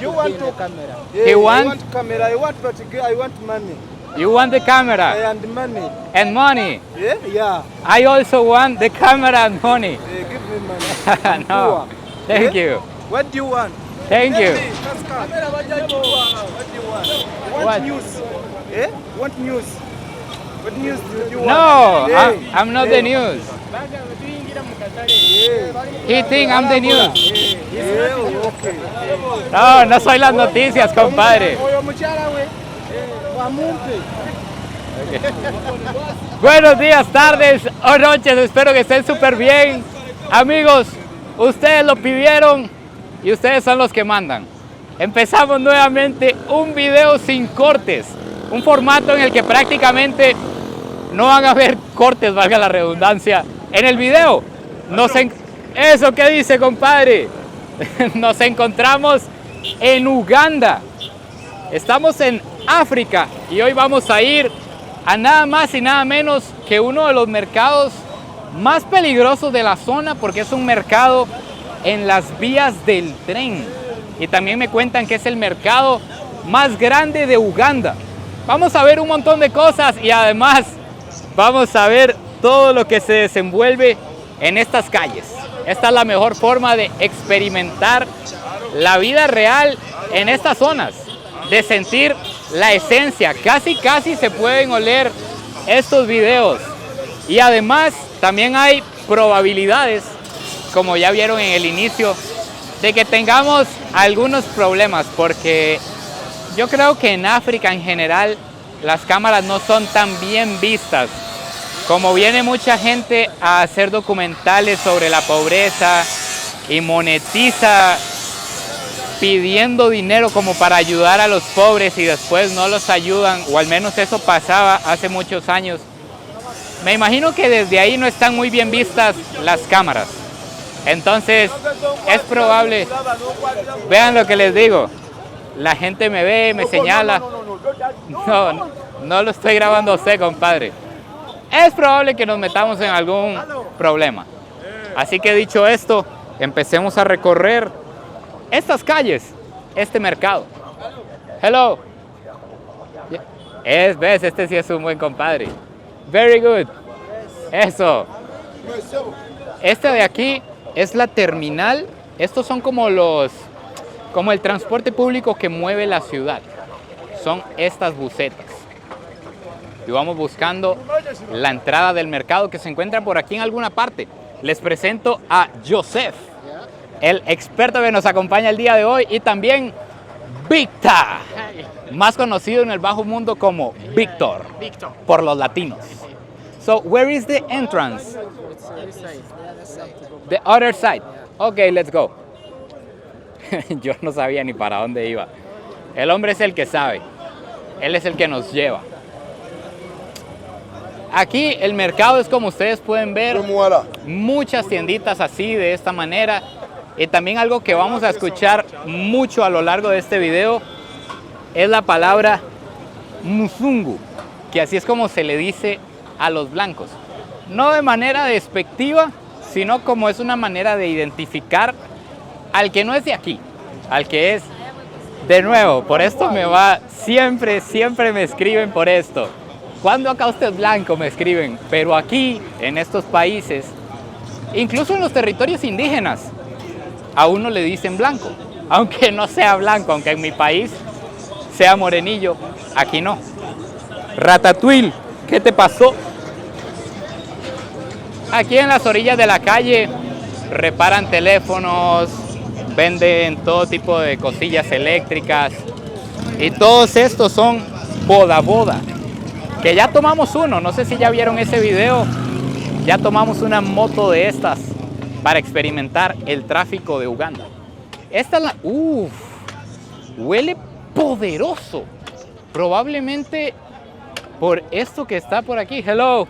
You want to camera. Yeah, He I want? want camera. I want, but I want money You want the camera and money. and money. Yeah, yeah. I also want the camera and money. Give me money. I'm No, poor. thank Yeah? you. What do you want? Thank Tell you. me, Pascal. What do you want? What? What news? Eh? What news? What news do you want? No, Yeah. I'm not the news. He think I'm the news. Yeah, okay. No, no soy las noticias, compadre. Buenos días, tardes o noches, espero que estén súper bien. Amigos, ustedes lo pidieron y ustedes son los que mandan. Empezamos nuevamente un video sin cortes, un formato en el que prácticamente no van a haber cortes, valga la redundancia, en el video. ¿Eso qué dice, compadre? Nos encontramos en Uganda. Estamos en África y hoy vamos a ir a nada más y nada menos que uno de los mercados más peligrosos de la zona, porque es un mercado en las vías del tren. Y también me cuentan que es el mercado más grande de Uganda. Vamos a ver un montón de cosas y además vamos a ver todo lo que se desenvuelve en estas calles. Esta es la mejor forma de experimentar la vida real en estas zonas, de sentir la esencia. Casi se pueden oler estos videos. Y además también hay probabilidades, como ya vieron en el inicio, de que tengamos algunos problemas, porque yo creo que en África en general las cámaras no son tan bien vistas. Como viene mucha gente a hacer documentales sobre la pobreza y monetiza pidiendo dinero como para ayudar a los pobres y después no los ayudan, o al menos eso pasaba hace muchos años. Me imagino que desde ahí no están muy bien vistas las cámaras. Entonces es probable, vean lo que les digo, la gente me ve, me señala. No lo estoy grabando a usted, compadre. Es probable que nos metamos en algún problema. Así que dicho esto, empecemos a recorrer estas calles, este mercado. Hello. ¿Ves? Este sí es un buen compadre. Very good. Eso. Este de aquí es la terminal. Estos son como el transporte público que mueve la ciudad. Son estas busetas. Y vamos buscando la entrada del mercado que se encuentra por aquí en alguna parte. Les presento a Joseph, el experto que nos acompaña el día de hoy, y también Victor, más conocido en el bajo mundo como Víctor por los latinos. So, where is the entrance? The other side. Okay, let's go. Yo no sabía ni para dónde iba. El hombre es el que sabe. Él es el que nos lleva. Aquí el mercado es como ustedes pueden ver, muchas tienditas así de esta manera, y también algo que vamos a escuchar mucho a lo largo de este video es la palabra muzungu, que así es como se le dice a los blancos, no de manera despectiva, sino como es una manera de identificar al que no es de aquí, al que es de nuevo. Por esto me va, siempre me escriben por esto. ¿Cuándo acá usted es blanco? Me escriben. Pero aquí, en estos países, incluso en los territorios indígenas, a uno le dicen blanco. Aunque no sea blanco, aunque en mi país sea morenillo, aquí no. Ratatouille, ¿qué te pasó? Aquí en las orillas de la calle reparan teléfonos, venden todo tipo de cosillas eléctricas. Y todos estos son boda. Que ya tomamos uno, no sé si ya vieron ese video, ya tomamos una moto de estas para experimentar el tráfico de Uganda. Esta es la... huele poderoso, probablemente por esto que está por aquí. Hello,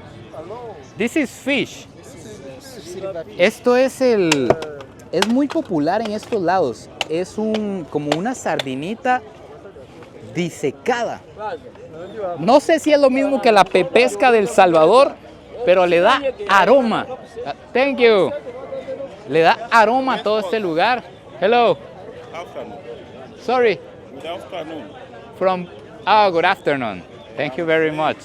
this is fish. Esto es es muy popular en estos lados, es como una sardinita disecada. No sé si es lo mismo que la pepesca del Salvador, pero le da aroma. Thank you. Le da aroma a todo este lugar. Hello. Sorry. Good afternoon. From, oh, good afternoon. Thank you very much.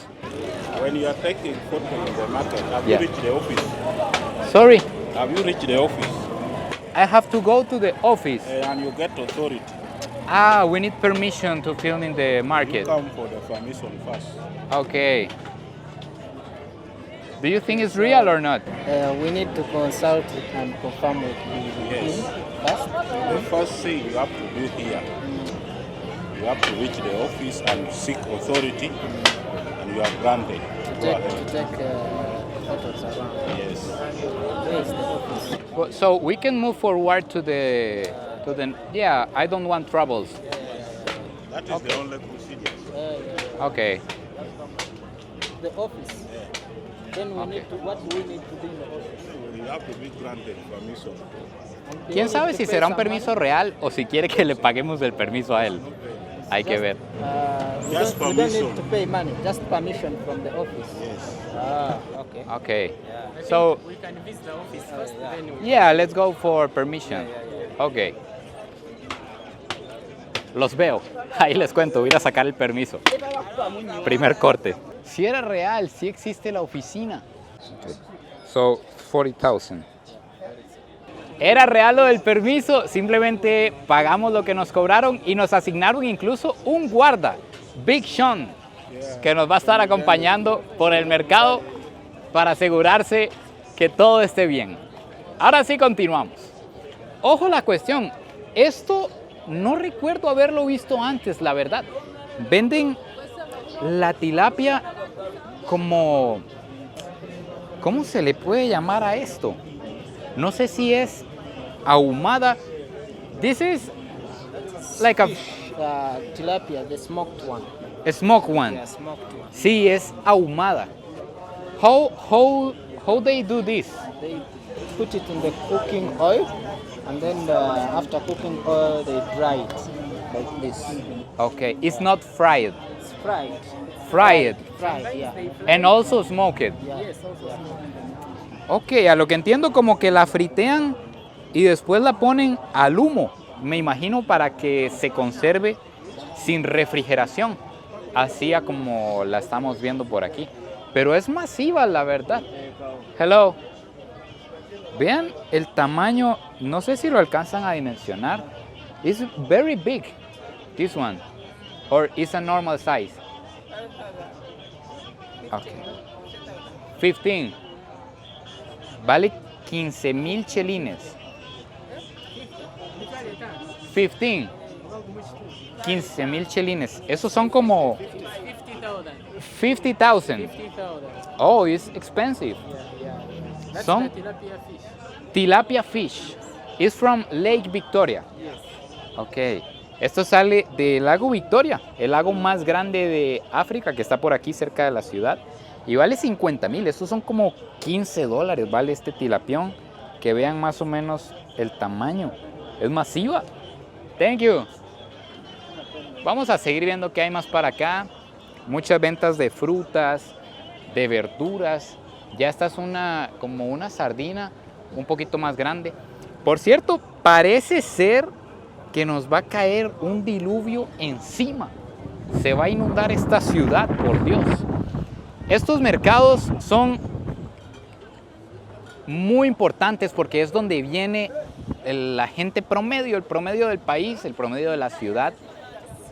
When you are taking photo in the market, have Yeah. you reached the office? Sorry, Have you reached the office? I have to go to the office. And you get authority. Ah, we need permission to film in the You market. come for the permission first. Okay. Do you think it's real or not? We need to consult and confirm with the Yes. team first. The first thing you have to do here, you have to reach the office and seek authority, and you are granted. Go To ahead. take photos around. Yes. Where is the office? Well, so we can move forward to the, yeah, I don't want troubles. That is the only procedure. Okay. The office. Then we Okay. need to, what do we need to do in the office? You have to be granted permission. Do ¿Quién we sabe need si to pay será un some permiso money? real o si quiere que le paguemos el permiso a él? Hay que ver. We Just don't need permission. to pay money, just permission from the office. Yes. Ah, okay. Okay. So, We can visit the office first, then we yeah, let's go for permission. Okay. Los veo. Ahí les cuento, voy a ir a sacar el permiso. Primer corte. Si era real, si existe la oficina. So, 40,000. Era real lo del permiso, simplemente pagamos lo que nos cobraron y nos asignaron incluso un guarda, Big Sean, que nos va a estar acompañando por el mercado para asegurarse que todo esté bien. Ahora sí continuamos. Ojo la cuestión, esto no recuerdo haberlo visto antes, la verdad. Venden la tilapia como... ¿Cómo se le puede llamar a esto? No sé si es ahumada. This is like a Tilapia, the smoked one. smoked one. Yeah, smoked one. Sí, es ahumada. How they do this? They put it in the cooking oil, and then after cooking oil, they dry it like this. Okay, it's not fried. It's fried. Fried. Fried, yeah. And also smoked. Yeah. Ok, a lo que entiendo como que la fritean y después la ponen al humo. Me imagino para que se conserve sin refrigeración. Así a como la estamos viendo por aquí. Pero es masiva, la verdad. Hello. Vean el tamaño, no sé si lo alcanzan a dimensionar. It's very big, this one. Or it's a normal size. Okay. 15. Vale 15,000 chelines. 15. 15,000 chelines. Esos son como 50,000. 50,000. Oh, it's expensive. That's Some- the tilapia fish. Tilapia fish. It's from Lake Victoria. Ok. Esto sale del lago Victoria, el lago más grande de África que está por aquí cerca de la ciudad. Y vale 50,000. Estos son como $15. Vale este tilapión. Que vean más o menos el tamaño. Es masiva. Thank you. Vamos a seguir viendo qué hay más para acá. Muchas ventas de frutas, de verduras. Ya esta es como una sardina un poquito más grande. Por cierto, parece ser que nos va a caer un diluvio encima. Se va a inundar esta ciudad, por Dios. Estos mercados son muy importantes porque es donde viene la gente promedio, el promedio del país, el promedio de la ciudad,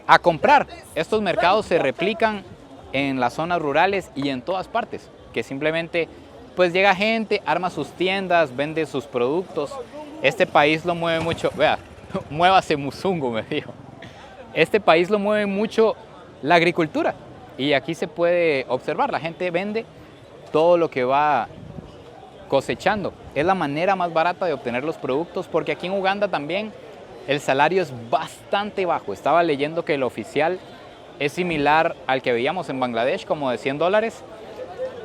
a comprar. Estos mercados se replican en las zonas rurales y en todas partes, que simplemente pues llega gente, arma sus tiendas, vende sus productos. Este país lo mueve mucho, vea, muévase Musungo, me dijo. Este país lo mueve mucho la agricultura y aquí se puede observar, la gente vende todo lo que va cosechando. Es la manera más barata de obtener los productos porque aquí en Uganda también el salario es bastante bajo. Estaba leyendo que el oficial es similar al que veíamos en Bangladesh, como de $100,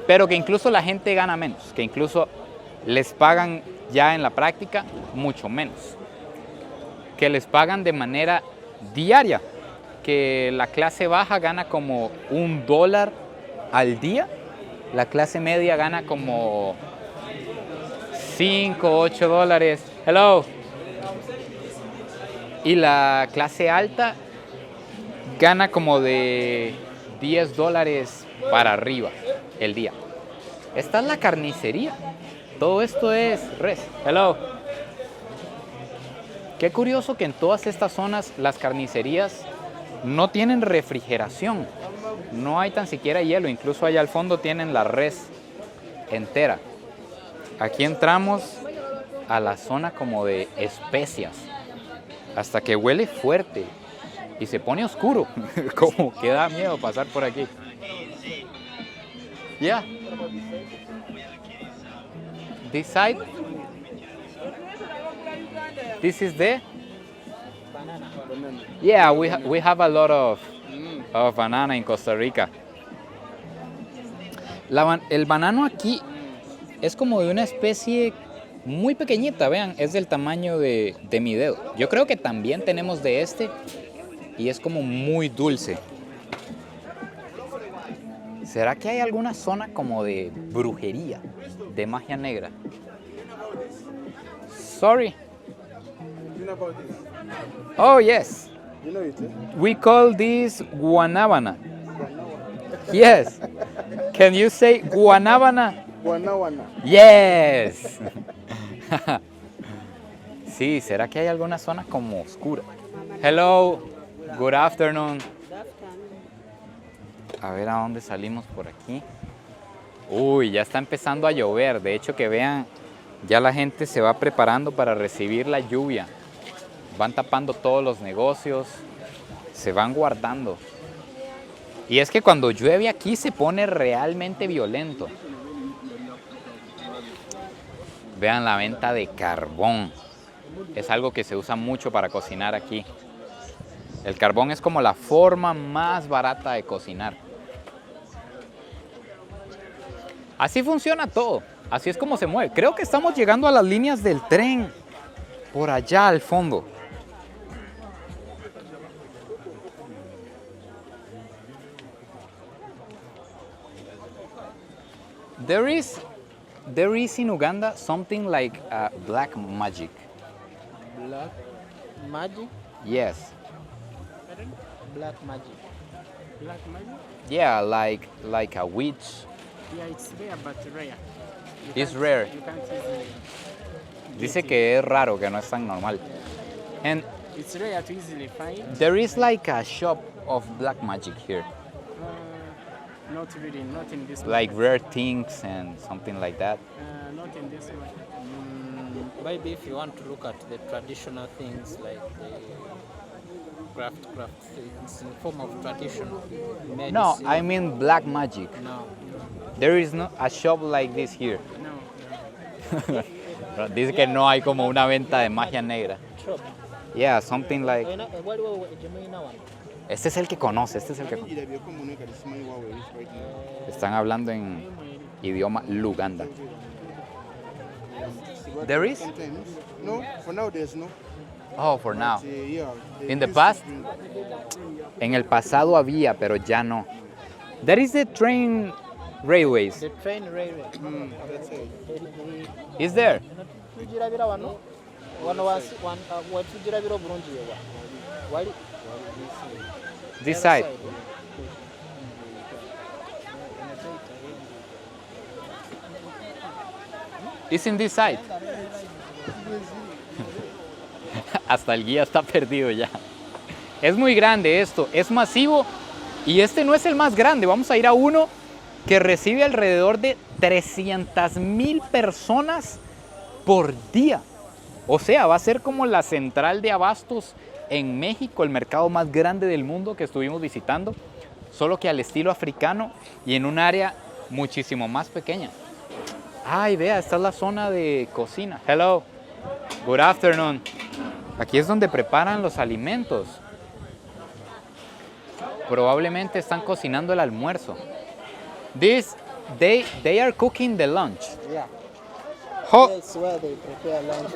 pero que incluso la gente gana menos, que incluso les pagan ya en la práctica mucho menos, que les pagan de manera diaria, que la clase baja gana como $1 al día, la clase media gana como 5, $8. Hello. Y la clase alta gana como de $10 para arriba el día. Esta es la carnicería. Todo esto es res. Hello. Qué curioso que en todas estas zonas las carnicerías no tienen refrigeración. No hay tan siquiera hielo. Incluso allá al fondo tienen la res entera. Aquí entramos a la zona como de especias. Hasta que huele fuerte. Y se pone oscuro. Como que da miedo pasar por aquí. Yeah. This side. This is the Banana. yeah. We have a lot of banana in Costa Rica. El banano aquí es como de una especie muy pequeñita, vean, es del tamaño de mi dedo. Yo creo que también tenemos de este y es como muy dulce. ¿Será que hay alguna zona como de brujería, de magia negra? Sorry. You know about this? Oh, yes. You know it, eh? We call this guanábana. Yes. Can you say guanábana? Guanawana. Yes. Sí, ¿será que hay alguna zona como oscura? Hello. Good afternoon. A ver a dónde salimos por aquí. Uy, ya está empezando a llover. De hecho, que vean, ya la gente se va preparando para recibir la lluvia. Van tapando todos los negocios, se van guardando. Y es que cuando llueve aquí se pone realmente violento. Vean la venta de carbón. Es algo que se usa mucho para cocinar aquí. El carbón es como la forma más barata de cocinar. Así funciona todo. Así es como se mueve. Creo que estamos llegando a las líneas del tren. Por allá al fondo. There is in Uganda something like black magic. Black magic. Yes. Black magic. Black magic? Yeah, like a witch. Yeah, it's there, but rare. It's rare. You can't easily. Dice que es raro, que no es tan normal. And It's rare to easily find. there is like a shop of black magic here. Not really, not in this Like one. rare things and something like that. Not in this one. Maybe if you want to look at the traditional things like the craft things in form of traditional medicine. No, I mean black magic. No. There is no a shop like this here. No. Dice que no hay como una venta de magia negra. Shop. Yeah, something like... One. Este es el que conoce, este es el que conoce. Ira byo komuno kali simanyi wawe is right now. Están hablando en idioma Luganda. There is? Sometimes. No, for now there's no. Oh, for now. But, yeah, they In the used past? to bring- En el pasado había, pero ya no. There is the train railways. The train railway. That's it. Is there? Tujirabira wano wetujirabira obulungi ewa wali This side. It's in this side. Hasta el guía está perdido ya. Es muy grande esto, es masivo y este no es el más grande. Vamos a ir a uno que recibe alrededor de 300,000 personas por día. O sea, va a ser como la central de abastos en México, el mercado más grande del mundo que estuvimos visitando, solo que al estilo africano y en un área muchísimo más pequeña. Ay, vea, esta es la zona de cocina. Hello, good afternoon. Aquí es donde preparan los alimentos. Probablemente están cocinando el almuerzo. They are cooking the lunch. Yeah. How, That's where they prepare lunch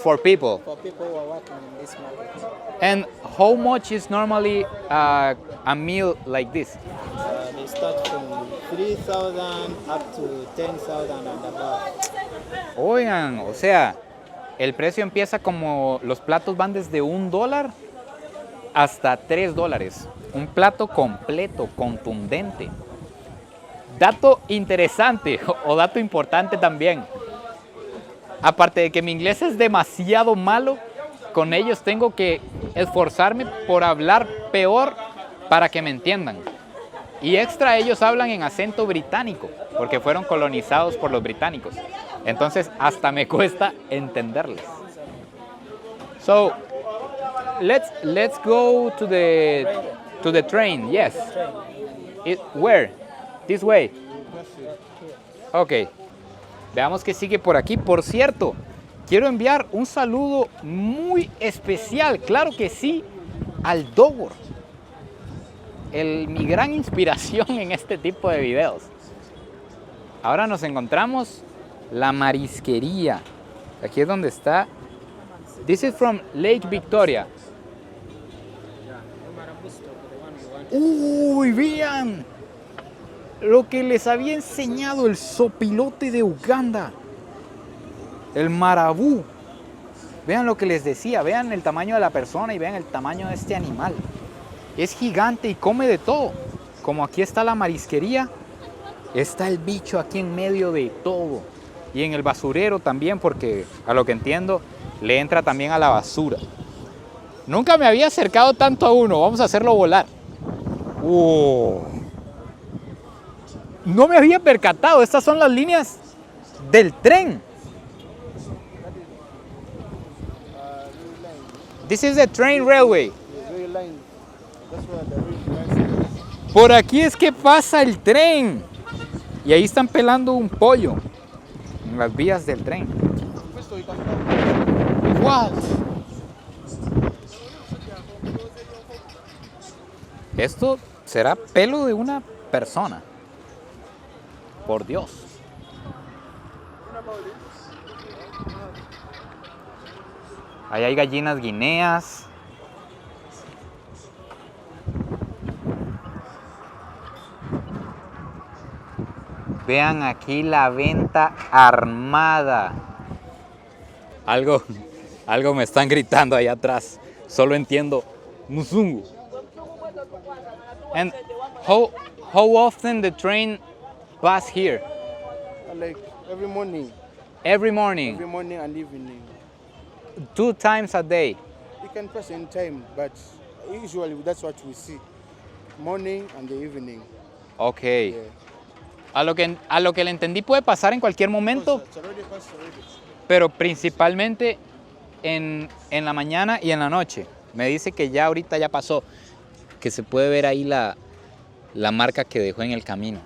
for people. for people who are working in this market. And how much is normally a meal like this? They start from 3,000 up to 10,000 and above. Oigan, o sea, el precio empieza como, los platos van desde $1 hasta $3. Un plato completo, contundente. Dato interesante o dato importante también. Aparte de que mi inglés es demasiado malo, con ellos tengo que esforzarme por hablar peor para que me entiendan. Y extra ellos hablan en acento británico, porque fueron colonizados por los británicos. Entonces hasta me cuesta entenderles. So, let's go to the train. Yes. Where? This way. Ok. Veamos qué sigue por aquí. Por cierto, quiero enviar un saludo muy especial, claro que sí, al Dogor. Mi gran inspiración en este tipo de videos. Ahora nos encontramos la marisquería. Aquí es donde está. This is from Lake Victoria. Uy, vean lo que les había enseñado, el sopilote de Uganda, el marabú. Vean lo que les decía, vean el tamaño de la persona y vean el tamaño de este animal. Es gigante y come de todo. Como aquí está la marisquería, está el bicho aquí en medio de todo. Y en el basurero también, porque a lo que entiendo le entra también a la basura. Nunca me había acercado tanto a uno. Vamos a hacerlo volar. No me había percatado. Estas son las líneas del tren. This is the train railway. Por aquí es que pasa el tren. Y ahí están pelando un pollo en las vías del tren. What? Esto será pelo de una persona. Por Dios. Ahí hay gallinas guineas. Vean aquí la venta armada. Algo me están gritando ahí atrás. Solo entiendo Musungu. And how often the train pass here? Like every morning. Every morning. Every morning and evening. 2 times a day. You can pass in time, but usually that's what we see. Morning and the evening. Okay. Yeah. A lo que le entendí puede pasar en cualquier momento, It's already passed already. pero principalmente en la mañana y en la noche. Me dice que ya ahorita ya pasó, que se puede ver ahí la marca que dejó en el camino.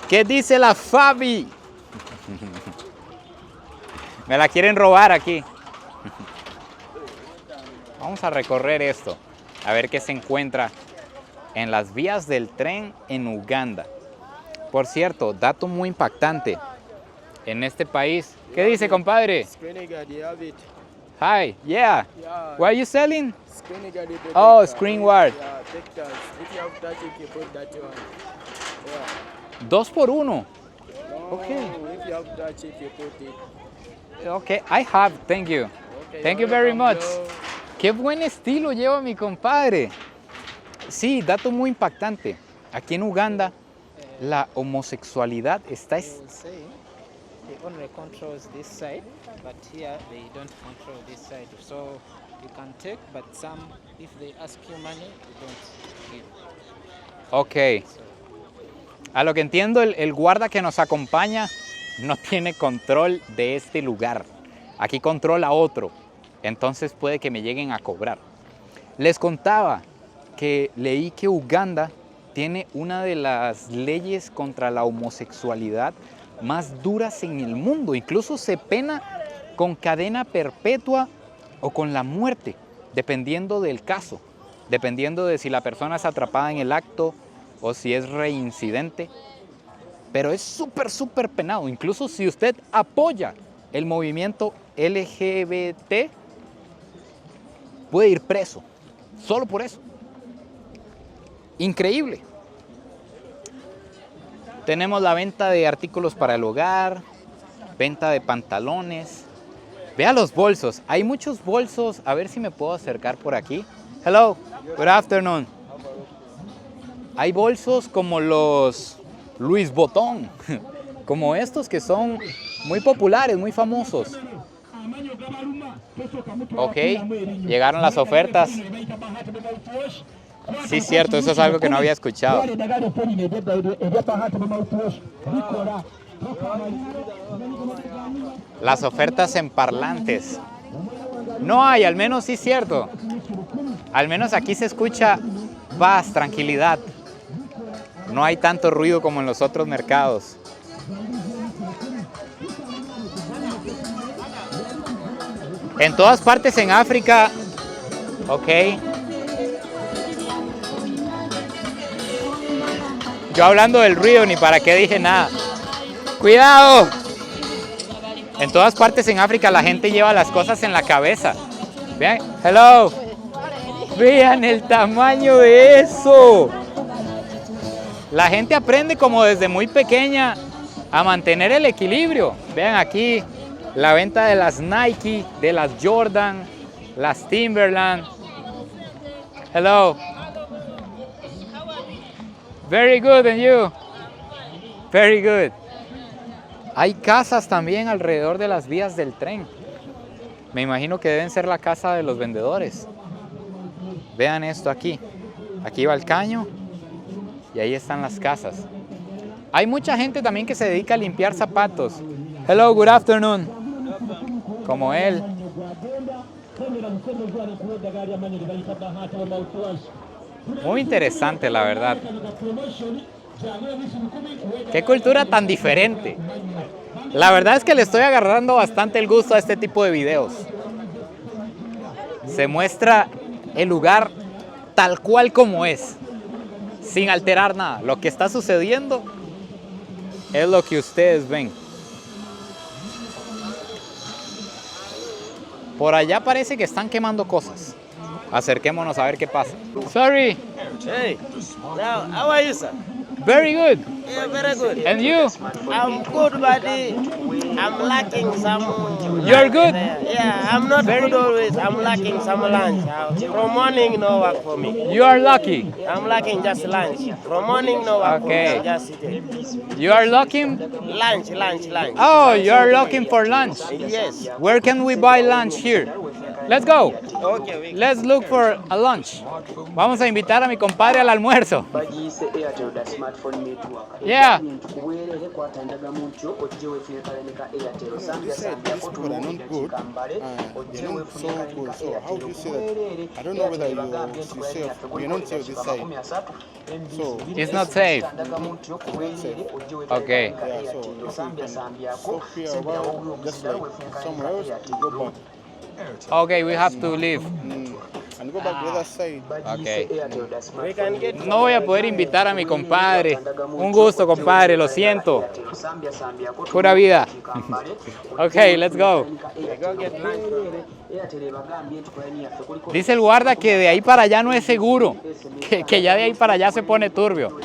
¿Qué dice la Fabi? Me la quieren robar aquí. Vamos a recorrer esto, a ver qué se encuentra en las vías del tren en Uganda. Por cierto, dato muy impactante. En este país, ¿qué dice, compadre? Hi, yeah. What are you selling? Oh, screen guard. 2 por 1. Okay. Okay, I have, thank you. Thank you very much. Qué buen estilo lleva mi compadre. Sí, dato muy impactante. Aquí en Uganda, la homosexualidad está... They only controls this side, but here they don't control this side. So you can take, but some, if they ask you money, you don't give. Ok. A lo que entiendo, el guarda que nos acompaña no tiene control de este lugar. Aquí controla otro. Entonces puede que me lleguen a cobrar. Les contaba que leí que Uganda tiene una de las leyes contra la homosexualidad más duras en el mundo. Incluso se pena con cadena perpetua o con la muerte, dependiendo del caso, dependiendo de si la persona es atrapada en el acto o si es reincidente. Pero es súper penado. Incluso si usted apoya el movimiento LGBT, puede ir preso, solo por eso. Increíble. Tenemos la venta de artículos para el hogar, venta de pantalones. Vea los bolsos, hay muchos bolsos. A ver si me puedo acercar por aquí. Hello, good afternoon. Hay bolsos como los Louis Vuitton, como estos que son muy populares, muy famosos. Ok, llegaron las ofertas. Sí, cierto, eso es algo que no había escuchado. Las ofertas en parlantes. No hay, al menos sí es cierto. Al menos aquí se escucha paz, tranquilidad. No hay tanto ruido como en los otros mercados. En todas partes en África, ok. Yo hablando del ruido, ni para qué dije nada. ¡Cuidado! En todas partes en África la gente lleva las cosas en la cabeza. Vean, hello. Vean el tamaño de eso. La gente aprende como desde muy pequeña a mantener el equilibrio. Vean aquí la venta de las Nike, de las Jordan, las Timberland. Hello. Very good, and you? Very good. Hay casas también alrededor de las vías del tren. Me imagino que deben ser la casa de los vendedores. Vean esto aquí. Aquí va el caño y ahí están las casas. Hay mucha gente también que se dedica a limpiar zapatos. Hello, good afternoon. Como él. Muy interesante, la verdad. Qué cultura tan diferente. La verdad es que le estoy agarrando bastante el gusto a este tipo de videos. Se muestra el lugar tal cual como es, sin alterar nada. Lo que está sucediendo es lo que ustedes ven. Por allá parece que están quemando cosas. Acerquémonos a ver qué pasa. Sorry. Hey, now, how are you, sir? Very good. Yeah, very good. And you? I'm good, but I'm lacking some. You're good? Yeah, I'm not Very good always. I'm lacking some lunch. From morning, no work for me. You are lucky. I'm lacking just lunch. From morning, no work Okay. for me. Just sitting. You are looking? Lunch. Oh, you are looking for lunch. Yes. Where can we buy lunch here? Let's go. Okay. Let's look for a lunch. Vamos a invitar a mi compadre al almuerzo. Yeah. These people are not good. They're not so good. So how do you say that? I don't know whether you say you're not safe this side. So It's not safe. not safe. Okay. Yeah. So if you can stop here a while, just like somewhere else, you go back. Okay, we have to leave. And go back to the other side. Okay. We can get. No voy a poder invitar a mi compadre. Un gusto, compadre, lo siento. Pura vida. Okay, let's go. Go get lunch. Dice el guarda que de ahí para allá no es seguro, que ya de ahí para allá se pone turbio.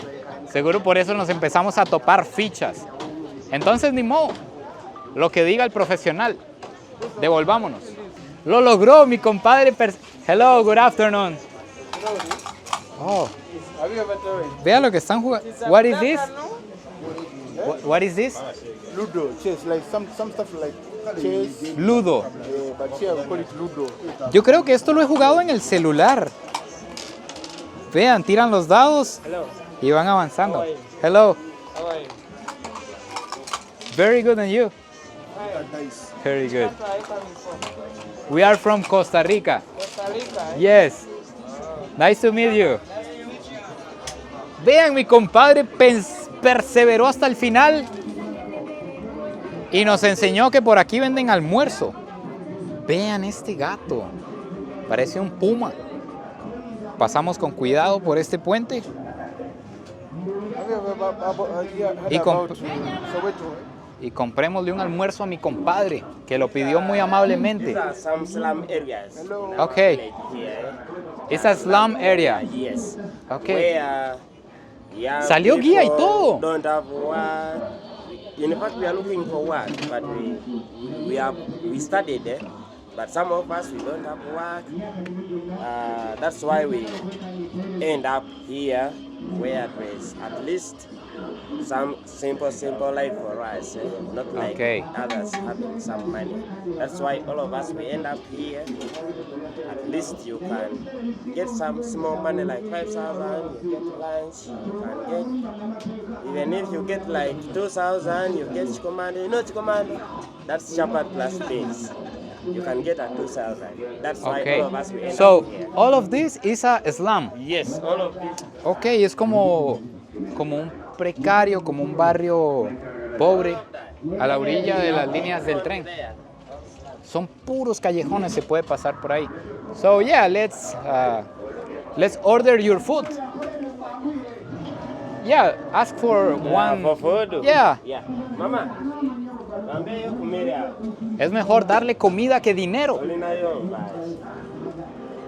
Seguro por eso nos empezamos a topar fichas. Entonces, ni modo, lo que diga el profesional, devolvámonos. Lo logró mi compadre. Hello, good afternoon. Oh. Vea lo que están jugando. What is this? What is this? Ludo, chess, like some stuff like chess. Ludo. But here we call it Ludo. Yo creo que esto lo he jugado en el celular. Vean, tiran los dados y van avanzando. Hello. Very good, and you? Very good. We are from Costa Rica. Yes. Nice to meet you. Vean, mi compadre perseveró hasta el final y nos enseñó que por aquí venden almuerzo. Vean este gato. Parece un puma. Pasamos con cuidado por este puente. Y comprémosle un almuerzo a mi compadre, que lo pidió muy amablemente. These are some slum areas. Okay. Here. It's a slum area. Yes. Okay. Where Yeah, Salió guía y people todo. Don't have work. In fact, we are looking for work, but we studied there. But some of us we don't have work. That's why we end up here, where there's at least some simple life for us, not like Okay. others having some money. That's why all of us we end up here. At least you can get some small money like 5,000, you get lunch, you can get, even if you get like 2,000, you get Chikomandi. You know Chikomandi? That's Chapat plus beans. You can get at 2,000. That's why Okay. all of us we end So up here. all of this is a slum. Yes, all of this. Ok, es como un precario, como un barrio pobre a la orilla de las líneas del tren. Son puros callejones, se puede pasar por ahí. So yeah, let's order your food. Yeah, ask for one. For food? Yeah. Yeah. Mama, también yo comería. Es mejor darle comida que dinero. Olina yo, bye.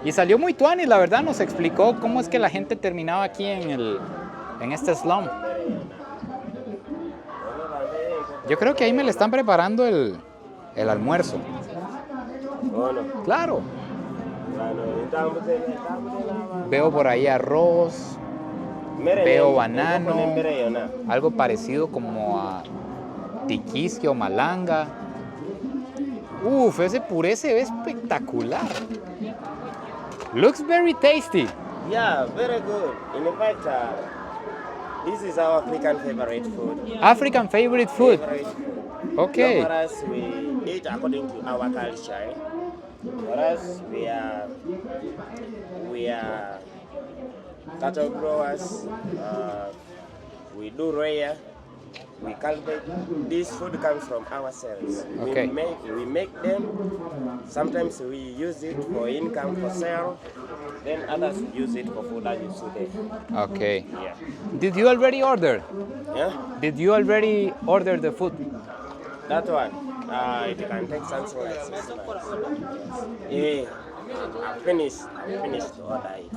Y salió muy tuanis, la verdad, nos explicó cómo es que la gente terminaba aquí en este slum. Yo creo que ahí me le están preparando el almuerzo. Bueno, Claro. estamos Veo por ahí arroz, veo banano, algo parecido como a tiquisque o malanga. Uf, ese puré se ve espectacular. Looks very tasty. Yeah, very good. In fact, this is our African favorite food. African favorite food. Favorite food. Okay. For us, we eat according to our culture. For us, we are cattle growers. We do rear. We cultivate. This food comes from ourselves. Okay. We make them. Sometimes we use it for income, for sale. Then others use it for food as you see there. Okay. Yeah. Did you already order? Yeah. Did you already order the food? That one. It can take something like 6 months. Yeah. I finished to order it.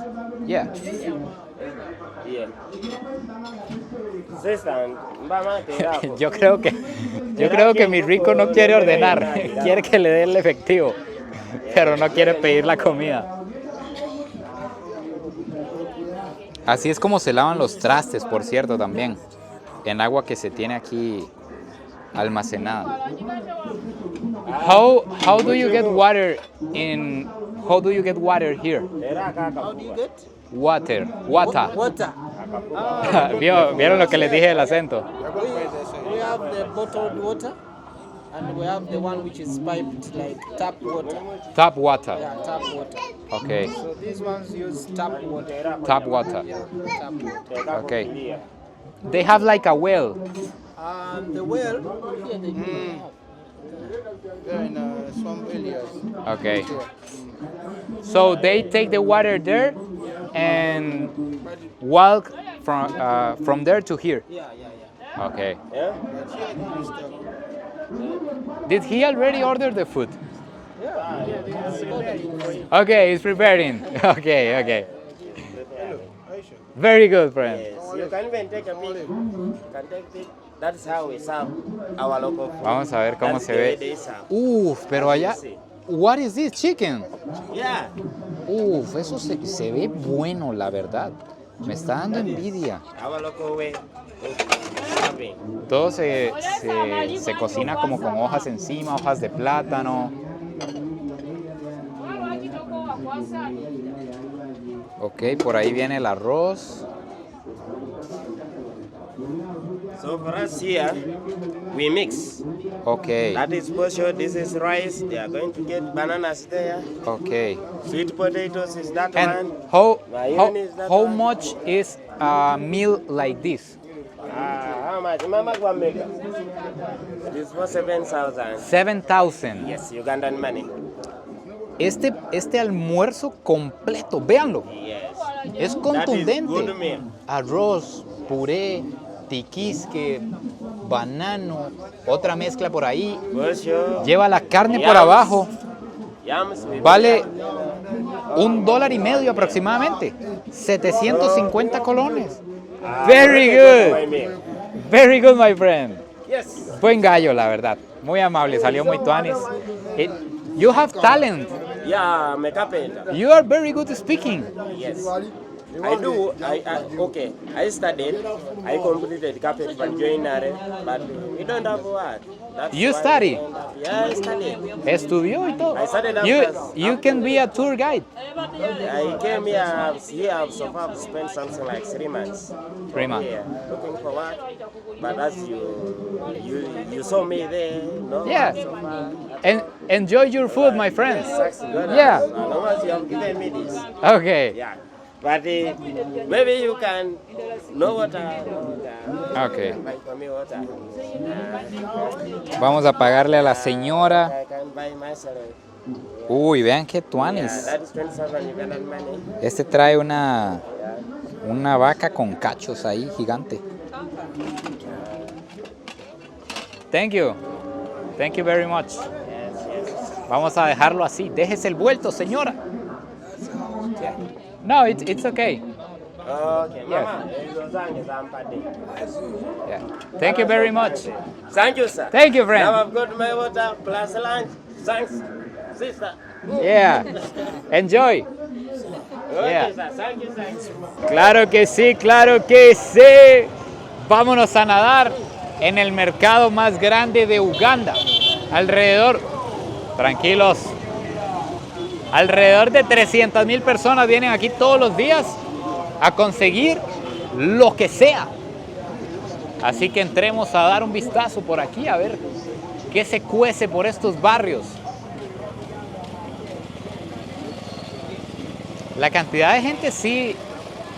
Yeah. Yeah. Sister, vamos a tirar. Yo creo que mi rico no quiere ordenar, quiere que le dé el efectivo, pero no quiere pedir la comida. Así es como se lavan los trastes, por cierto, también, en agua que se tiene aquí almacenada. How do you get water here? How do you get? Water. Water. ¿Vieron lo que les dije del acento? We have the bottled water and we have the one which is piped like tap water. Tap water. Yeah, tap water. Okay. So these ones use tap water. Tap water. Yeah, tap water. Okay. They have like a well. And the well, here they do have. They're in some areas. Okay. So they take the water there and walk from there to here. Yeah. Okay. Yeah? Did he already order the food? Yeah. Okay, he's preparing. Okay. Very good, friend. Yes. You can even take a pic. You can take it. That's how we serve our local food. Vamos a ver cómo That's se the way ve. they serve. Uf, pero allá. What is this? Chicken. Yeah. Uf, eso se ve bueno, la verdad. Me está dando envidia. Our local way of serving. Todo se cocina como con hojas encima, hojas de plátano. Ok, por ahí viene el arroz. So for us here, we mix. Ok, That is posho, this is rice. They are going to get bananas there. ok. Sweet potatoes is that And one. how much is a meal like this? How much? Mama go make it. This for 7,000. 7,000. Yes, Ugandan money. Este almuerzo completo, véanlo, Yes. es That is contundente. good meal. Arroz, puré, tiquisque, banano, otra mezcla por ahí. Posho. Lleva la carne por Yams. abajo. Yams with Vale $1.50 aproximadamente. 750 colones. Very my good. meal. Very good, my friend. Yes. Buen gallo, la verdad. Muy amable, salió muy tuanis. You have talent. Yeah, I'm a carpenter. You are very good speaking. Yes. I do. Okay. I studied. I completed carpenter joinery, but we don't have work. That's You why study? we end up- Yeah, I studied. Estudió y todo. I studied You can be a tour guide. I came here so far. I've spent something like 3 months. 3 months. Yeah, looking for work. But as you saw me there, no. Yeah. So far, And enjoy your food, my friends. that's good. Yeah. As long as you have given me this. Okay. Yeah. But maybe you can know water. Okay. Buy for me water. Vamos a pagarle a la señora. I can buy myself. Uy, vean qué Yeah, tuanis. that is 27 Ugandan money. Este trae una vaca con cachos ahí, gigante. Thank you. Thank you very much. Vamos a dejarlo así. Déjese el vuelto, señora. No, it's okay. Okay, Yes. Mama. Yeah. Thank you very much. Thank you, sir. Thank you, Now friend. I've got my water plus lunch. Thanks, sister. Yeah. Enjoy. Okay, Yeah. sir. Thank you, sir. Claro que sí, claro que sí. Vámonos a nadar en el mercado más grande de Uganda. Alrededor de 300,000 personas vienen aquí todos los días a conseguir lo que sea. Así que entremos a dar un vistazo por aquí a ver qué se cuece por estos barrios. La cantidad de gente sí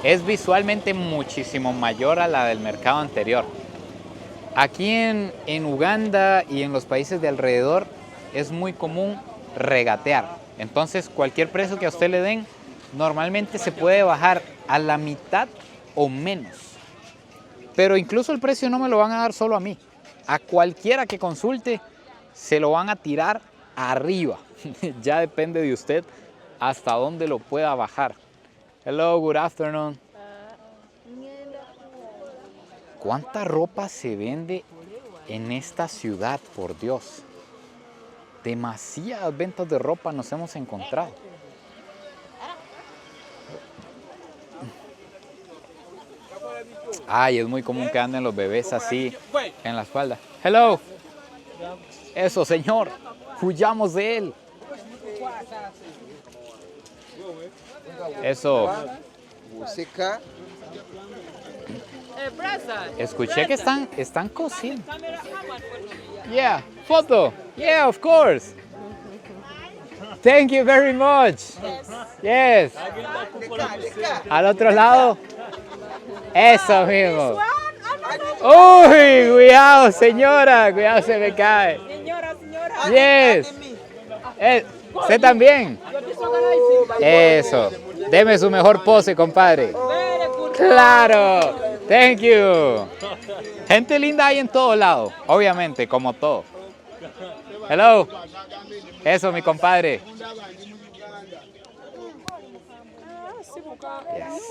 es visualmente muchísimo mayor a la del mercado anterior. Aquí en Uganda y en los países de alrededor es muy común regatear. Entonces cualquier precio que a usted le den normalmente se puede bajar a la mitad o menos. Pero incluso el precio no me lo van a dar solo a mí. A cualquiera que consulte se lo van a tirar arriba. Ya depende de usted hasta dónde lo pueda bajar. Hello, good afternoon. ¿Cuánta ropa se vende en esta ciudad, por Dios? Demasiadas ventas de ropa nos hemos encontrado. Ay, es muy común que anden los bebés así en la espalda. Hello. Eso, señor. Huyamos de él. Eso. Escuché que están cosiendo. Yeah, photo. Yeah, of course. Thank you very much. Yes. Al otro lado. Eso mismo. Uy, cuidado, señora. Cuidado, se me cae. Yes. ¿Usted también? Eso. Deme su mejor pose, compadre. Claro. Thank you. Gente linda hay en todo lado, obviamente, como todo. Hello. Eso, mi compadre. Yes.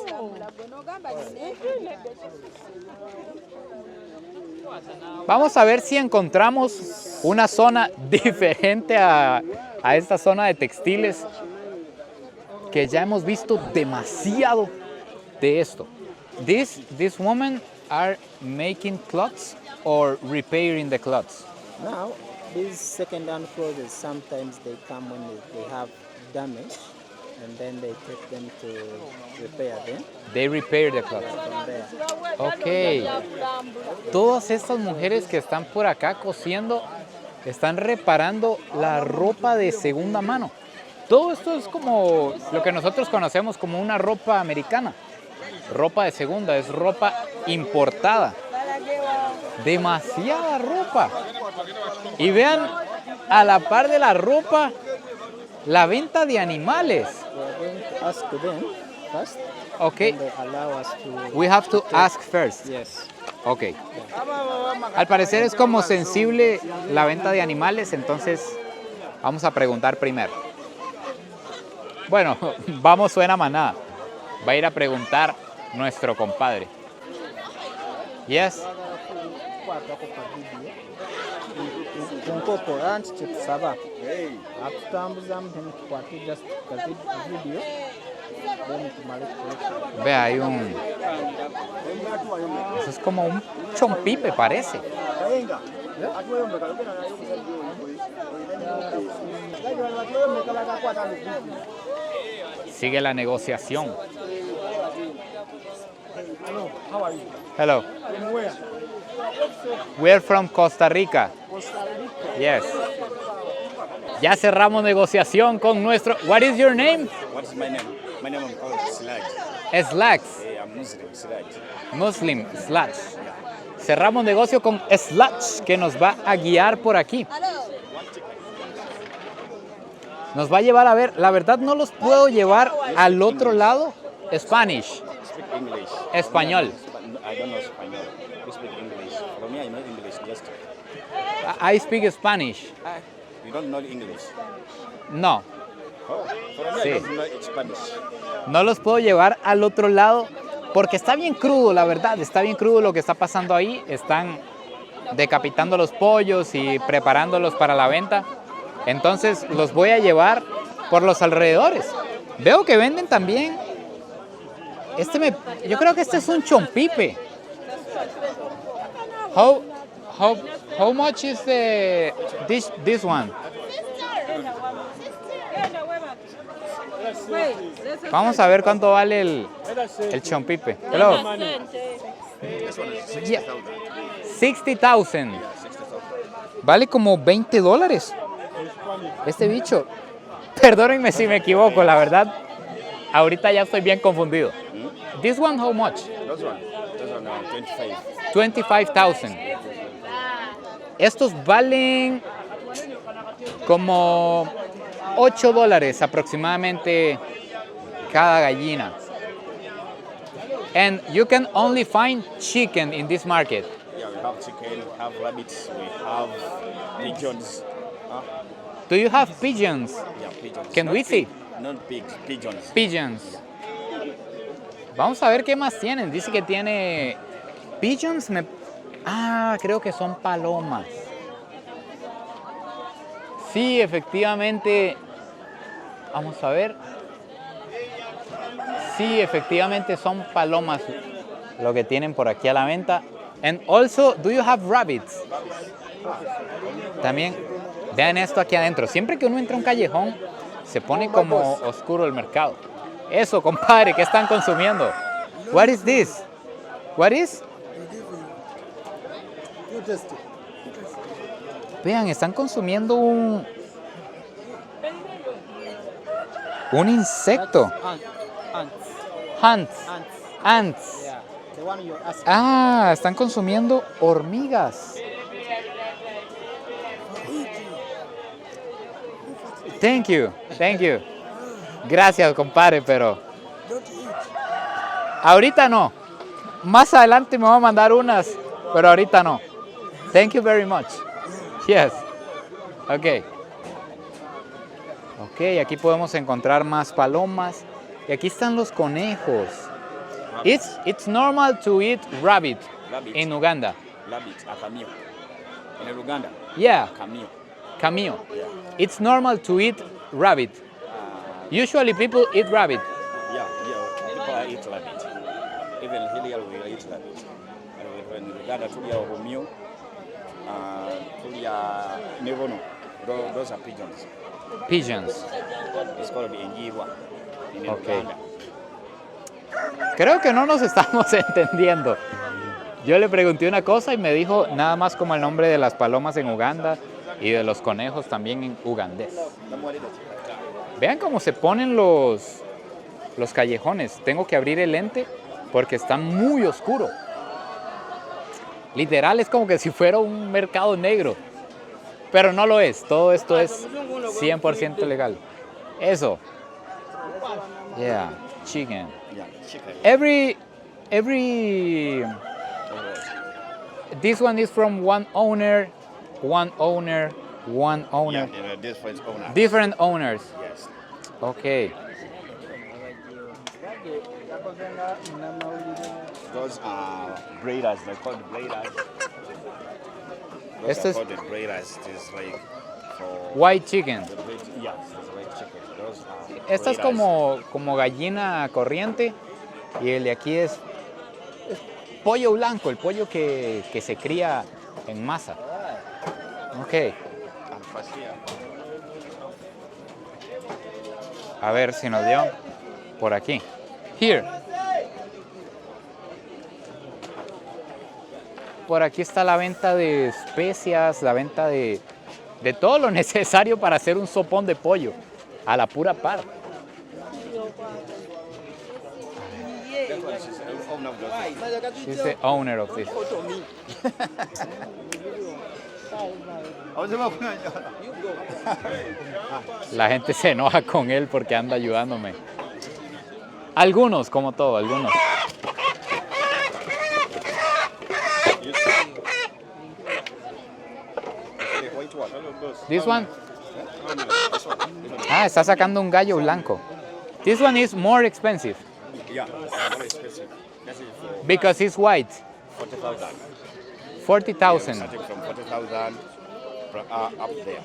Vamos a ver si encontramos una zona diferente a esta zona de textiles, que ya hemos visto demasiado de esto. These women are making clothes or repairing the clothes? Now, these second-hand clothes, sometimes they come when they have damage, and then they take them to repair them. They repair the clothes. From there. Ok. Todas estas mujeres que están por acá cosiendo están reparando la ropa de segunda mano. Todo esto es como lo que nosotros conocemos como una ropa americana. Ropa de segunda, es ropa importada. Demasiada ropa. Y vean, a la par de la ropa, la venta de animales. We are going to ask them first. Okay, And they allow us to. we have to ask first. Yes. Ok. Al parecer es como sensible la venta de animales, entonces vamos a preguntar primero. Bueno, vamos suena manada. Va a ir a preguntar nuestro compadre. Yes. Kwatako ka video ku nkoko anti kyetusaba atutambuzamu then tukwate just ka video then tumale kukoleka. Ve, hay un... Eso es como un chompipe, parece. Sigue la negociación. Hello. We're from Costa Rica. Yes. Ya cerramos negociación con nuestro... What is your name? What's my name? My name is called Sludge. Slacks. I'm Muslim, Sludge. Muslim, Sludge. Cerramos negocio con Sludge, que nos va a guiar por aquí. Nos va a llevar a ver, la verdad no los puedo llevar al otro lado. Spanish. Speak English. Español. I don't know Spanish. You speak English. For me, I know English. Just I speak Spanish. you don't know English. No, Oh, for me, Sí. I don't know Spanish. no los puedo llevar al otro lado porque está bien crudo, la verdad. Está bien crudo lo que está pasando ahí. Están decapitando los pollos y preparándolos para la venta. Entonces los voy a llevar por los alrededores. Veo que venden también. Yo creo que este es un chompipe. How much is this one? Vamos a ver cuánto vale el chompipe. Hello. Yeah. 60,000. Vale como $20. Este bicho. Perdónenme si me equivoco, la verdad. Ahorita ya estoy bien confundido. This one, how much? Those one 25. 25,000. Estos valen como $8 aproximadamente cada gallina. And you can only find chicken in this market. Yeah, we have chicken, we have rabbits, we have pigeons. Do you have pigeons? Yeah, pigeons. Can we see? Not pigs, pigeons. Pigeons. Vamos a ver qué más tienen. Dice que tiene pigeons. Creo que son palomas. Sí, efectivamente. Vamos a ver. Sí, efectivamente son palomas lo que tienen por aquí a la venta. And also, do you have rabbits? También, vean esto aquí adentro. Siempre que uno entra a un callejón, se pone como oscuro el mercado. Eso, compadre, ¿qué están consumiendo? What is this? What is? Vean, están consumiendo un insecto. Ants. Ants. Yeah. The one you're asking. Están consumiendo hormigas. Thank you. Gracias, compadre, pero ahorita no. Más adelante me voy a mandar unas, pero ahorita no. Thank you very much. Yes. Okay. Ok, aquí podemos encontrar más palomas. Y aquí están los conejos. It's normal to eat rabbit in Uganda. Rabbit, a cameo. In Uganda, Yeah, cameo. cameo. It's normal to eat rabbit. Usually people eat rabbit. Yeah, people eat rabbit. Even here we eat rabbit. And when Uganda, tulia Romeo, tulia Nevono, those are pigeons. Pigeons. It's called Enjiwa in Okay. Uganda. Creo que no nos estamos entendiendo. Yo le pregunté una cosa y me dijo nada más como el nombre de las palomas en Uganda y de los conejos también en ugandés. Vean cómo se ponen los callejones. Tengo que abrir el lente porque está muy oscuro. Literal es como que si fuera un mercado negro. Pero no lo es. Todo esto es 100% legal. Eso. Yeah, chicken. Yeah, chicken. Every this one is from one owner. Yeah, there are different owners. Different owners. Yes. Okay. Yakoze nga munnamawulire those are breeders. They're called breeders. Those Este are es- called the breeders. It is like for White chicken. the breed. Yes, there's a white chicken. Those are Esta es breeders. como gallina corriente y el de aquí es pollo blanco, el pollo que se cría en masa. Ok, And first here. a ver si nos dio por aquí. Here. Por aquí está la venta de especias, la venta de todo lo necesario para hacer un sopón de pollo a la pura par. She's the owner of this. La gente se enoja con él porque anda ayudándome. Algunos, como todo, algunos. This one? Ah, está sacando un gallo blanco. This one is more expensive Yeah, very expensive. That is for because it's white. 40,000. 40,000. Starting from 40,000 up there.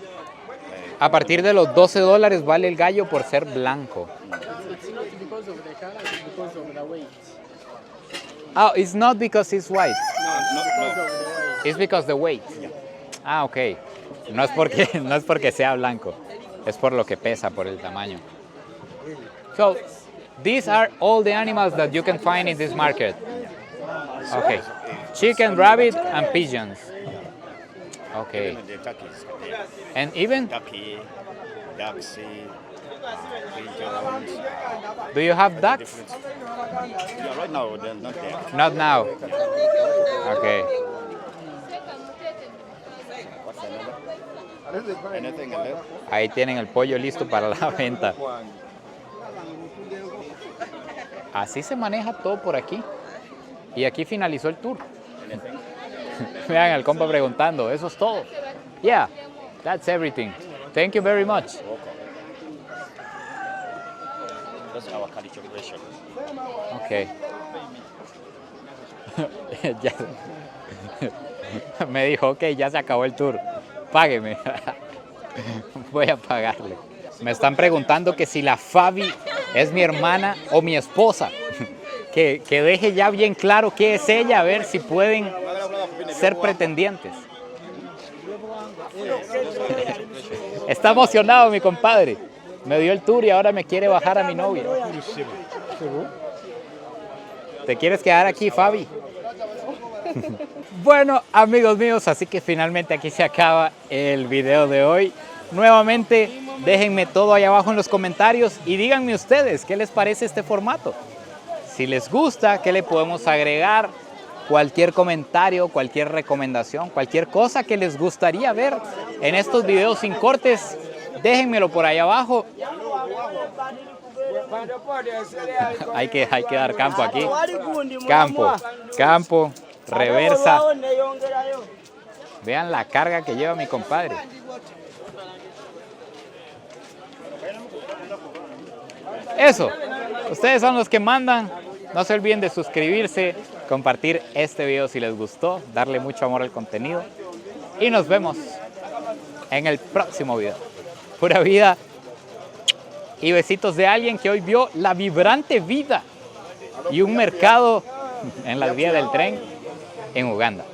A partir de los $12 vale el gallo por ser blanco. It's not because of the color, it's because of the weight. Oh, it's not because it's white. Because of the weight. It's because the weight. Ah, ok. No es porque sea blanco. Es por lo que pesa, por el tamaño. So, these are all the animals that you can find in this market. Okay. Chicken, rabbit, and pigeons. Okay. Even the turkeys are there. And even, Ducky, ducks, pigeons. do you have ducks? Yeah, right now they're not there. Not now. Okay. What's another? Anything else? Ahí tienen el pollo listo para la venta. Así se maneja todo por aquí. Y aquí finalizó el tour. Vean al compa preguntando, ¿eso es todo? Yeah, that's everything. Thank you very much. That's our calculation. Ok. Ya- me dijo, ok, ya se acabó el tour. Págueme. Voy a pagarle. Me están preguntando que si la Fabi es mi hermana o mi esposa. Que deje ya bien claro qué es ella, a ver si pueden ser pretendientes. Está emocionado mi compadre. Me dio el tour y ahora me quiere bajar a mi novia. ¿Te quieres quedar aquí, Fabi? Bueno, amigos míos, así que finalmente aquí se acaba el video de hoy. Nuevamente, déjenme todo ahí abajo en los comentarios y díganme ustedes qué les parece este formato. Si les gusta, qué le podemos agregar, cualquier comentario, cualquier recomendación, cualquier cosa que les gustaría ver en estos videos sin cortes, déjenmelo por ahí abajo. Hay que dar campo aquí. Campo, reversa. Vean la carga que lleva mi compadre. Eso, ustedes son los que mandan. No se olviden de suscribirse, compartir este video si les gustó, darle mucho amor al contenido. Y nos vemos en el próximo video. Pura vida y besitos de alguien que hoy vio la vibrante vida y un mercado en las vías del tren en Uganda.